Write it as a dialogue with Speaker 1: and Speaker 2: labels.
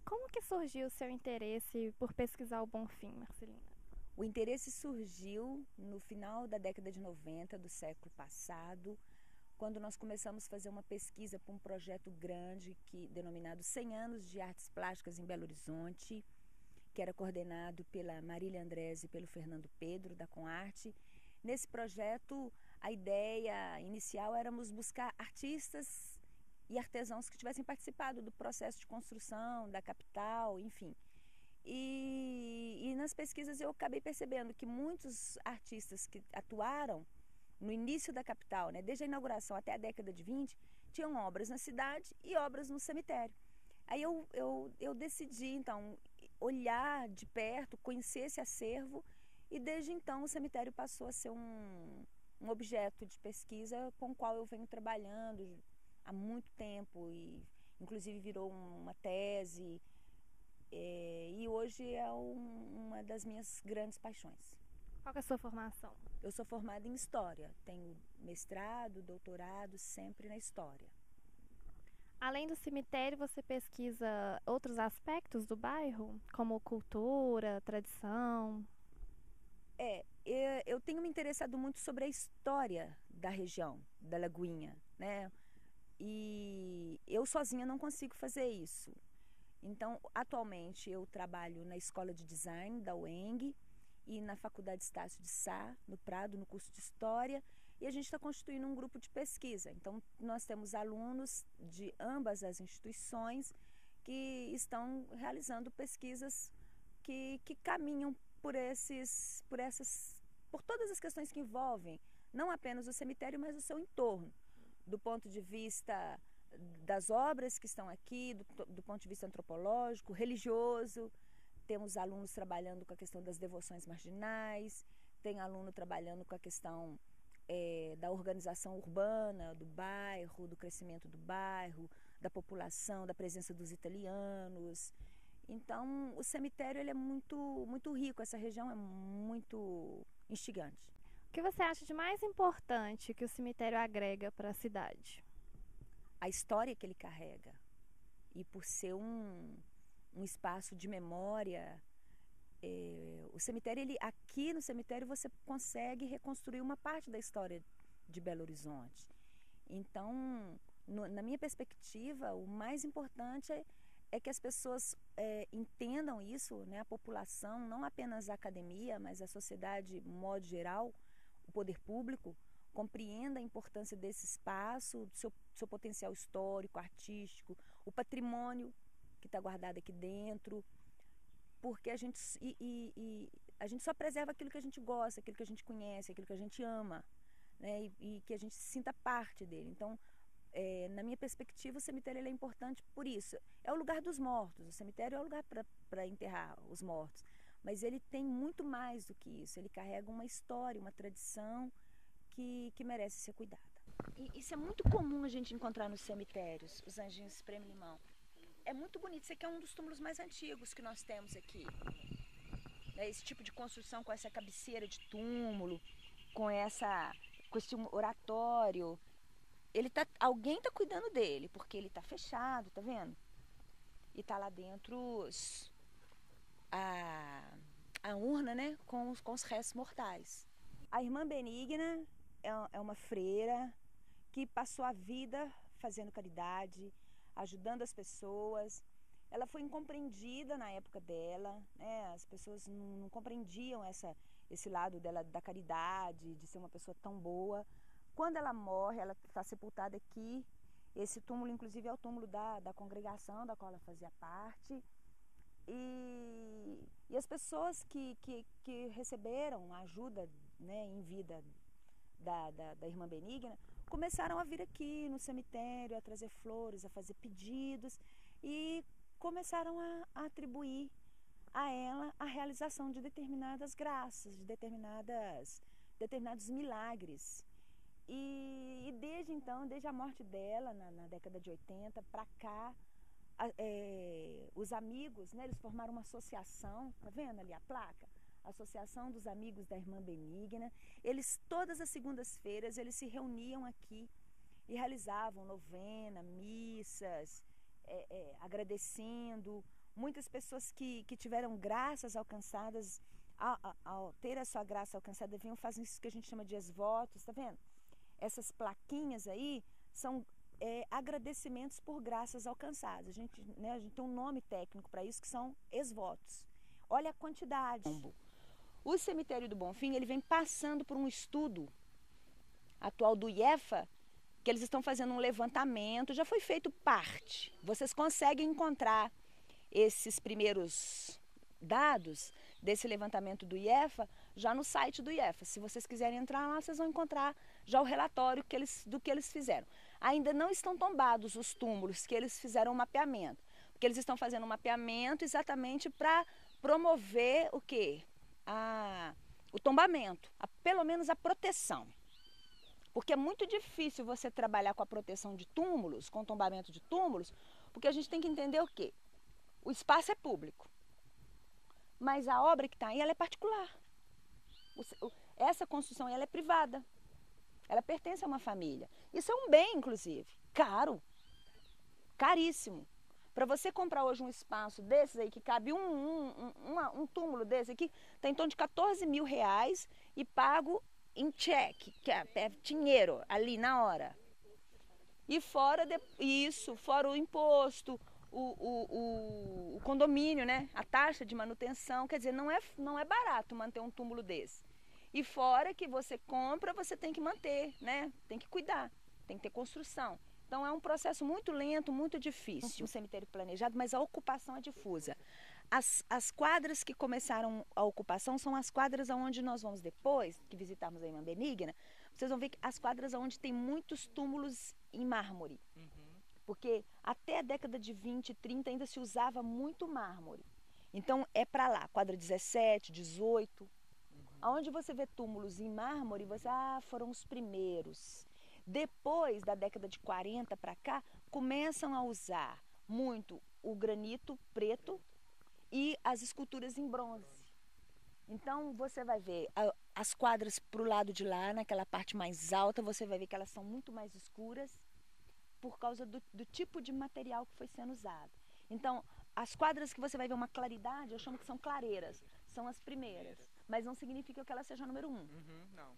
Speaker 1: Como que surgiu o seu interesse por pesquisar o Bonfim, Marcelina?
Speaker 2: O interesse surgiu no final da década de 90 do século passado, quando nós começamos a fazer uma pesquisa para um projeto grande denominado 100 anos de artes plásticas em Belo Horizonte, que era coordenado pela Marília Andrés e pelo Fernando Pedro, da Conarte. Nesse projeto, a ideia inicial éramos buscar artistas e artesãos que tivessem participado do processo de construção da capital, enfim. E nas pesquisas eu acabei percebendo que muitos artistas que atuaram no início da capital, né, desde a inauguração até a década de 20, tinham obras na cidade e obras no cemitério. Aí eu decidi, então, olhar de perto, conhecer esse acervo, e desde então o cemitério passou a ser um objeto de pesquisa com o qual eu venho trabalhando há muito tempo, e inclusive virou uma tese, e hoje é uma das minhas grandes paixões.
Speaker 1: Qual que é a sua formação?
Speaker 2: Eu sou formada em História, tenho mestrado, doutorado, sempre na História.
Speaker 1: Além do cemitério, você pesquisa outros aspectos do bairro, como cultura, tradição?
Speaker 2: Eu tenho me interessado muito sobre a história da região, da Lagoinha, né? E eu sozinha não consigo fazer isso. Então, atualmente eu trabalho na Escola de Design da UENG e na Faculdade Estácio de Sá, no Prado, no curso de História, e a gente está constituindo um grupo de pesquisa. Então, nós temos alunos de ambas as instituições que estão realizando pesquisas que caminham por todas as questões que envolvem não apenas o cemitério, mas o seu entorno, do ponto de vista das obras que estão aqui, do ponto de vista antropológico, religioso. Temos alunos trabalhando com a questão das devoções marginais, tem aluno trabalhando com a questão da organização urbana, do bairro, do crescimento do bairro, da população, da presença dos italianos. Então, o cemitério ele é muito rico, essa região é muito instigante.
Speaker 1: O que você acha de mais importante que o cemitério agrega para a cidade?
Speaker 2: A história que ele carrega, e por ser um espaço de memória, o cemitério, aqui no cemitério você consegue reconstruir uma parte da história de Belo Horizonte. Então, na minha perspectiva, o mais importante é que as pessoas entendam isso, né? A população, não apenas a academia, mas a sociedade, de modo geral, o poder público, compreenda a importância desse espaço, do seu potencial histórico, artístico, o patrimônio que está guardado aqui dentro, porque a gente só preserva aquilo que a gente gosta, aquilo que a gente conhece, aquilo que a gente ama, né? E que a gente se sinta parte dele. Então, na minha perspectiva, o cemitério é importante por isso. É o lugar dos mortos, o cemitério é o lugar para enterrar os mortos, mas ele tem muito mais do que isso. Ele carrega uma história, uma tradição que merece ser cuidada. E isso é muito comum a gente encontrar nos cemitérios, os anjinhos espreme-limão. É muito bonito, esse aqui é um dos túmulos mais antigos que nós temos aqui. Esse tipo de construção com essa cabeceira de túmulo, com esse oratório. Alguém tá cuidando dele, porque ele tá fechado, tá vendo? E tá lá dentro a, a urna, né, com os restos mortais. A irmã Benigna é uma freira que passou a vida fazendo caridade, ajudando as pessoas. Ela foi incompreendida na época dela, né? As pessoas não compreendiam esse lado dela da caridade, de ser uma pessoa tão boa. Quando ela morre, ela está sepultada aqui. Esse túmulo, inclusive, é o túmulo da congregação da qual ela fazia parte. E as pessoas que receberam a ajuda, né, em vida da irmã Benigna começaram a vir aqui no cemitério, a trazer flores, a fazer pedidos, e começaram a atribuir a ela a realização de determinadas graças, de determinados milagres. E desde então, desde a morte dela, na década de 80, para cá, os amigos, né, eles formaram uma associação, tá vendo ali a placa? Associação dos Amigos da Irmã Benigna. Eles, todas as segundas-feiras, eles se reuniam aqui e realizavam novena, missas, agradecendo muitas pessoas que tiveram graças alcançadas, ao ter a sua graça alcançada, vinham fazendo isso que a gente chama de ex-votos, tá vendo? Essas plaquinhas aí são agradecimentos por graças alcançadas. A gente tem um nome técnico para isso, que são ex-votos. Olha a quantidade. O cemitério do Bonfim, ele vem passando por um estudo atual do IEFA, que eles estão fazendo um levantamento, já foi feito parte. Vocês conseguem encontrar esses primeiros dados desse levantamento do IEFA já no site do IEFA. Se vocês quiserem entrar lá, vocês vão encontrar já o relatório do que eles fizeram. Ainda não estão tombados os túmulos que eles fizeram o mapeamento, porque eles estão fazendo um mapeamento exatamente para promover o quê? O tombamento, pelo menos a proteção. Porque é muito difícil você trabalhar com a proteção de túmulos, com o tombamento de túmulos, porque a gente tem que entender o quê? O espaço é público, mas a obra que está aí, ela é particular. Essa construção, ela é privada. Ela pertence a uma família. Isso é um bem, inclusive, caro, caríssimo. Para você comprar hoje um espaço desses aí, que cabe um túmulo desse aqui, está em torno de 14 mil reais e pago em cheque, que é dinheiro ali na hora. E fora isso, fora o imposto, o condomínio, né? A taxa de manutenção, quer dizer, não é barato manter um túmulo desse. E fora que você compra, você tem que manter, né? Tem que cuidar, tem que ter construção. Então é um processo muito lento, muito difícil. Um cemitério planejado, mas a ocupação é difusa. As quadras que começaram a ocupação são as quadras onde nós vamos depois, que visitarmos a Irmã Benigna, vocês vão ver que as quadras onde tem muitos túmulos em mármore. Porque até a década de 20, 30 ainda se usava muito mármore. Então é para lá, quadra 17, 18. Onde você vê túmulos em mármore, foram os primeiros. Depois da década de 40 para cá, começam a usar muito o granito preto e as esculturas em bronze. Então você vai ver as quadras para o lado de lá, naquela parte mais alta, você vai ver que elas são muito mais escuras por causa do tipo de material que foi sendo usado. Então, as quadras que você vai ver uma claridade, eu chamo que são clareiras, são as primeiras. Mas não significa que ela seja a número 1.
Speaker 3: Não.